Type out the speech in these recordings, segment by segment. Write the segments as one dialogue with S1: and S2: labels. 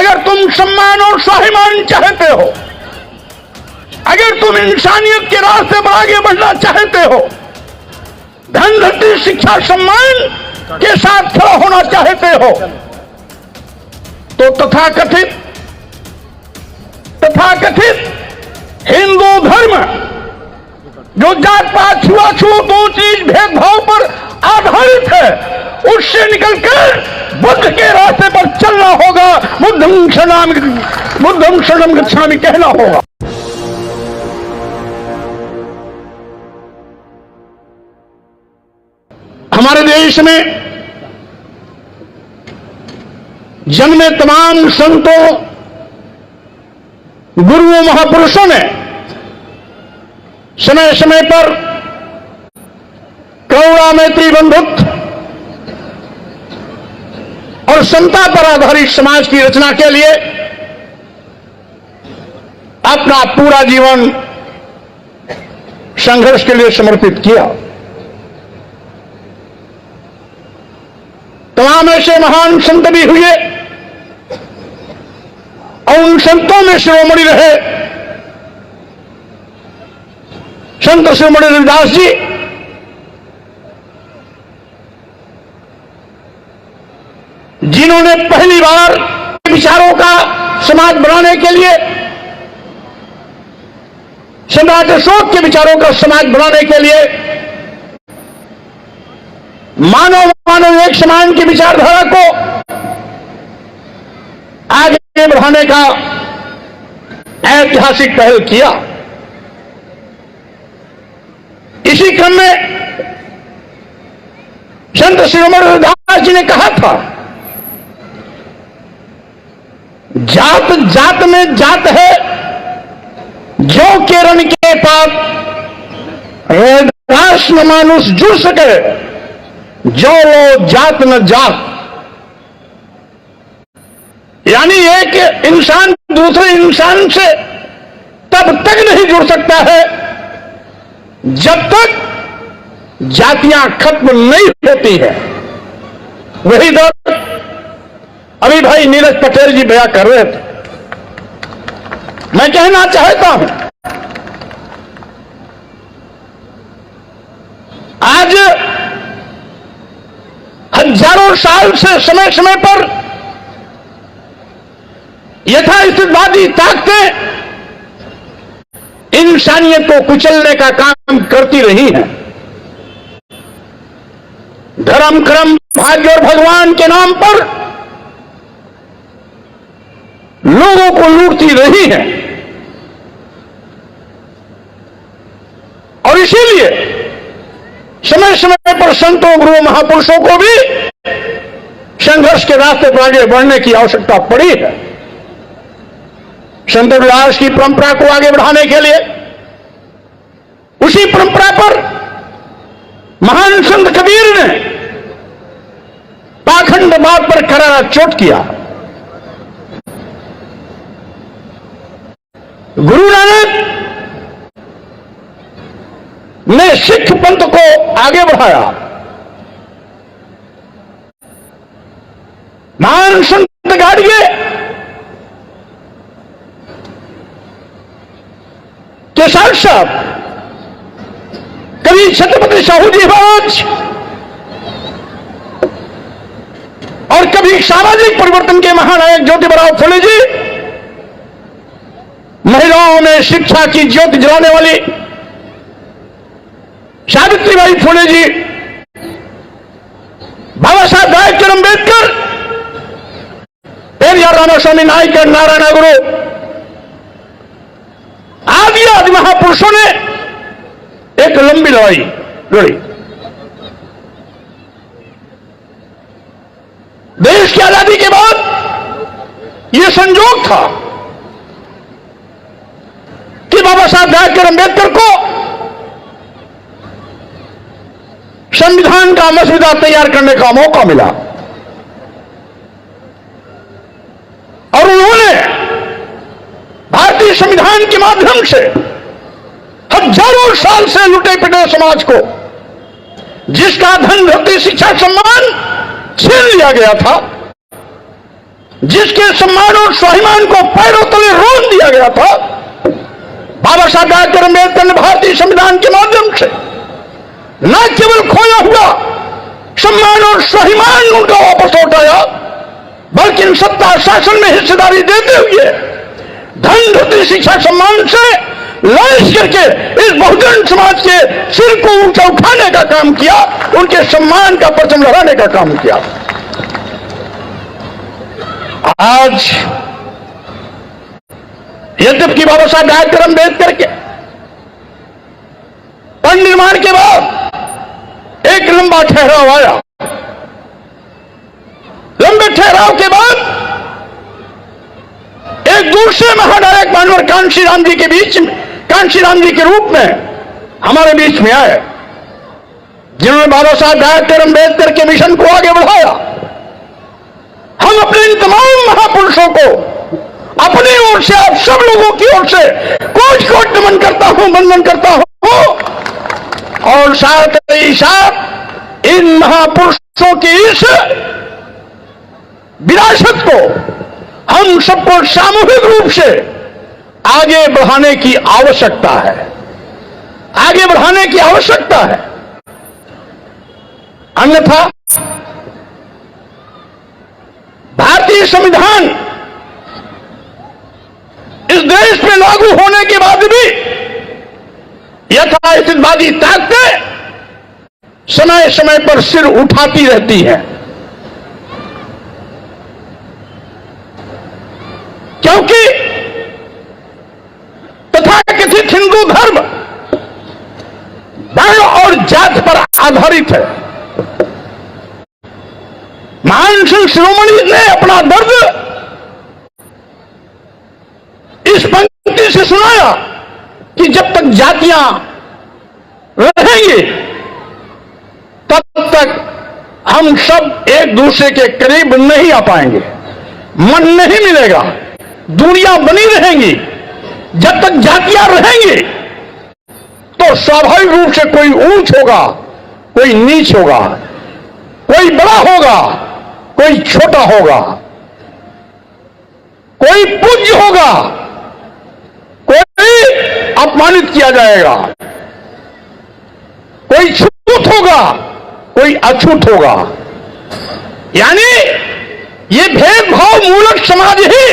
S1: अगर तुम सम्मान और स्वाभिमान चाहते हो, अगर तुम इंसानियत के रास्ते पर आगे बढ़ना चाहते हो, धन धरती शिक्षा सम्मान के साथ खड़ा होना चाहते हो, तो तथाकथित हिंदू धर्म जो जात पात छुआछूत ऊंच नीच भेदभाव पर आधारित है, उससे निकलकर बुद्ध के रास्ते पर चलना होगा। बुद्धं शरणं गच्छामि कहना होगा। हमारे देश में जन्मे तमाम संतों, गुरुओं, महापुरुषों ने समय समय पर करुणा, मैत्री, बंधुत्व और समता पर आधारित समाज की रचना के लिए अपना पूरा जीवन संघर्ष के लिए समर्पित किया। तमाम ऐसे महान संत भी हुए और उन संतों में शिरोमणि रहे संत शिरोमणि रविदास जी। जिन्होंने पहली बार विचारों का समाज बनाने के लिए, सम्राट अशोक के विचारों का समाज बनाने के लिए मानव एक समान की विचारधारा को आगे बढ़ाने का ऐतिहासिक पहल किया। इसी क्रम में संत शिरोमणि रविदास जी ने कहा था, जात जात में जात है, जो केरन के पात रैदास न मानुष जुड़ सके, जो लो जात न जात। यानी एक इंसान दूसरे इंसान से तब तक नहीं जुड़ सकता है जब तक जातियां खत्म नहीं होती है। वही दौर अभी भाई नीरज पटेल जी बयां कर रहे थे। मैं कहना चाहता हूं, आज हजारों साल से समय समय पर यथास्थितिवादी ताकतें इंसानियत को कुचलने का काम करती रही हैं। धर्म, कर्म, भाग्य और भगवान के नाम पर लोगों को लूटती रही है। और इसीलिए समय समय पर संतों, गुरुओं, महापुरुषों को भी संघर्ष के रास्ते पर आगे बढ़ने की आवश्यकता पड़ी है। संत रविदास की परंपरा को आगे बढ़ाने के लिए, उसी परंपरा पर महान संत कबीर ने पाखंडवाद पर करारा चोट किया। गुरु नानक ने सिख पंथ को आगे बढ़ाया। महान संत गाड़िए के साथ साथ कवि छत्रपति साहू जी महाराज और कभी सामाजिक परिवर्तन के महानायक ज्योतिबा फुले जी, महिलाओं में शिक्षा की ज्योति जलाने वाली सावित्रीबाई फुले जी, बाबा साहब डॉक्टर अंबेडकर, पेरियार रामास्वामी नायकर, नारायण गुरु आदि महापुरुषों ने एक लंबी लड़ाई लड़ी। देश की आजादी के बाद यह संजोग था कि बाबा साहब डॉक्टर अंबेडकर को संविधान का मसौदा तैयार करने का मौका मिला और उन्होंने भारतीय संविधान के माध्यम से हजारों साल से लुटे पिटे समाज को, जिसका धन, धरती, शिक्षा, सम्मान छीन लिया गया था, जिसके सम्मान और स्वाभिमान को पैरों तले रोन दिया गया था, बाबा साहब डॉक्टर अम्बेडकर ने भारतीय संविधान के माध्यम से न केवल खोया हुआ सम्मान और स्वाभिमान उनका वापस लौटाया, बल्कि सत्ता शासन में हिस्सेदारी देते हुए धन धरती शिक्षा सम्मान से लैस करके इस बहुजन समाज के सिर को ऊंचा उठाने का काम किया, उनके सम्मान का परचम लहराने का काम किया। आज यद्यपि बाबा साहब डॉक्टर अम्बेडकर के परिनिर्वाण के बाद एक लंबा ठहराव आया। लंबे ठहराव के बाद एक दूसरे महानायक मानवर कांशीराम जी के बीच में, कांशीराम जी के रूप में हमारे बीच में आए, जिन्होंने बाबा साहब डॉक्टर अम्बेडकर के मिशन को आगे बढ़ाया। हम अपने इन तमाम महापुरुषों को अपनी ओर से, आप सब लोगों की ओर से कोट कोट नमन करता हूं, वंदन करता हूं, और साथ ही साथ इन महापुरुषों की इस विरासत को हम सबको सामूहिक रूप से आगे बढ़ाने की आवश्यकता है, आगे बढ़ाने की आवश्यकता है। अन्यथा भारतीय संविधान इस देश में लागू होने के बाद भी यथास्थितिवादी ताकतें समय समय पर सिर उठाती रहती हैं, क्योंकि तथाकथित हिंदू धर्म वर्ण और जात पर आधारित है। महान सिंह शिरोमणि ने अपना दर्द इस पंक्ति से सुनाया कि जब तक जातियां रहेंगी तब तक हम सब एक दूसरे के करीब नहीं आ पाएंगे, मन नहीं मिलेगा, दूरियां बनी रहेंगी। जब तक जातियां रहेंगी तो स्वाभाविक रूप से कोई ऊंच होगा, कोई नीच होगा, कोई बड़ा होगा, कोई छोटा होगा, कोई पूज्य होगा, कोई अपमानित किया जाएगा, कोई छूत होगा, कोई अछूत होगा। यानी ये भेदभाव मूलक समाज ही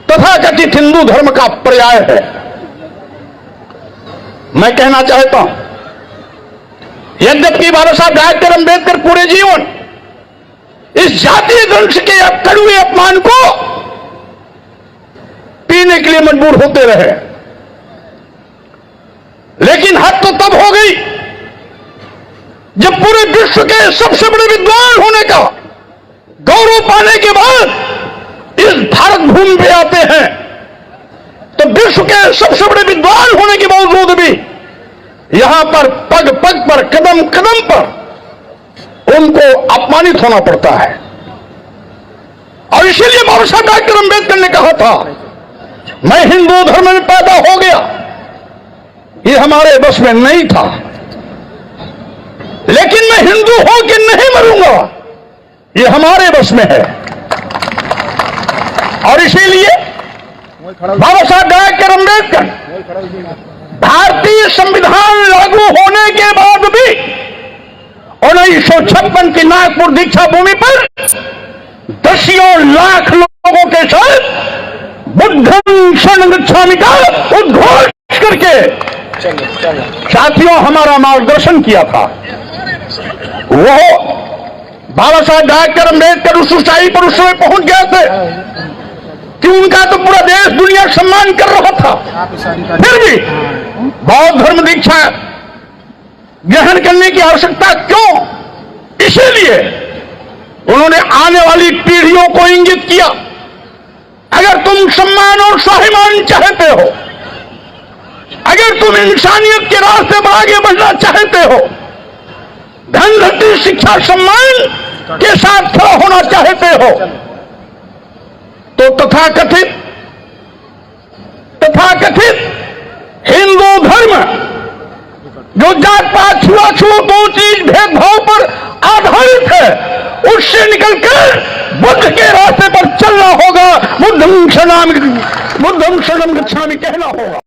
S1: तथाकथित हिंदू धर्म का पर्याय है। मैं कहना चाहता हूं, यद्यपि बाबा साहब डॉक्टर अम्बेडकर पूरे जीवन इस जातीय दंश के कड़वे अपमान को पीने के लिए मजबूर होते रहे, लेकिन हद तो तब हो गई जब पूरे विश्व के सबसे बड़े विद्वान होने का गौरव पाने के बाद इस भारत भूमि पे आते हैं, तो विश्व के सबसे बड़े विद्वान होने के बावजूद भी यहां पर पग पग पर, कदम कदम पर उनको अपमानित होना पड़ता है। और इसीलिए बाबा साहब डॉक्टर अम्बेडकर ने कहा था, मैं हिंदू धर्म में पैदा हो गया, ये हमारे बस में नहीं था, लेकिन मैं हिंदू होकर नहीं मरूंगा, ये हमारे बस में है। और इसीलिए बाबा साहब डॉक्टर अम्बेडकर भारतीय संविधान लागू होने के बाद भी 1956 की नागपुर दीक्षा भूमि पर दसियों लाख लोगों के साथ बुद्धं शरणं गच्छामि का उद्घोष करके साथियों हमारा मार्गदर्शन किया था। वो बाबा साहब डॉक्टर अम्बेडकर उस ऊंचाई पर उस समय पहुंच गए थे कि उनका तो पूरा देश दुनिया सम्मान कर रहा था, फिर भी बौद्ध धर्म दीक्षा ग्रहण करने की आवश्यकता क्यों? इसीलिए उन्होंने आने वाली पीढ़ियों को इंगित किया, अगर तुम सम्मान और स्वाभिमान चाहते हो, अगर तुम इंसानियत के रास्ते पर आगे बढ़ना चाहते हो, धन धरती शिक्षा सम्मान के साथ खड़ा होना चाहते हो, तो तथाकथित हिंदू धर्म जो जात पात छुआछूत ऊंच नीच भेदभाव पर आधारित है, उससे निकलकर बुद्ध के रास्ते पर चलना होगा। बुद्धं शरणं गच्छामि कहना होगा।